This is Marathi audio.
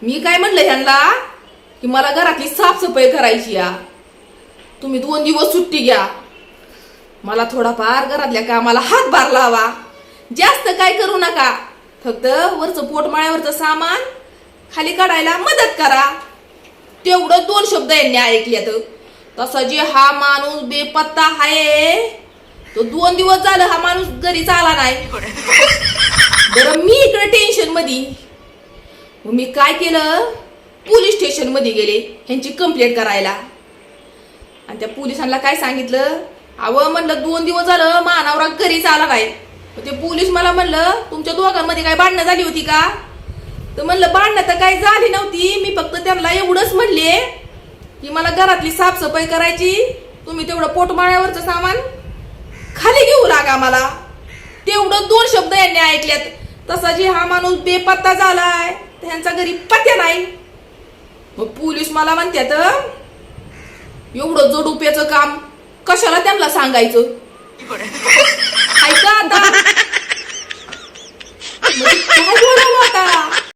मी काय म्हणलं ह्यांना की मला घरातली साफसफाई करायची या, तुम्ही 2 दिवस सुट्टी घ्या, मला थोडाफार घरातल्या कामाला हातभार लावा, जास्त काय करू नका, फक्त वरचं पोटमाळ्यावरचं सामान खाली काढायला मदत करा. तेवढं 2 शब्द यांनी ऐकल्यात. तसा जे हा माणूस बेपत्ता आहे तो 2 दिवस झालं हा माणूस घरीच आला नाही. बरं मी इकडे टेन्शन मध्ये, मी काय केलं, पोलीस स्टेशन मध्ये गेले ह्यांची कंप्लेंट करायला. आणि त्या पोलिसांना काय सांगितलं, अहो म्हणलं 2 दिवस झालं मानावरा घरीच आला नाही. ते पोलीस मला म्हणलं तुमच्या दोघांमध्ये काय भांडणं झाली होती का? तर म्हणलं भांडणं तर काही झाली नव्हती, मी फक्त त्यांना एवढंच म्हणले की मला घरातली साफसफाई करायची, तुम्ही तेवढं पोटमाळ्यावरचं सामान खाली घेऊ लागा मला. तेवढं 2 शब्द यांनी ऐकल्यात. तसा जे हा माणूस बेपत्ता झालाय त्यांचा घरी पत्या नाही. मग पोलीस मला म्हणतात एवढं जडुप्याचं काम कशाला त्यांना सांगायचं. ऐका आता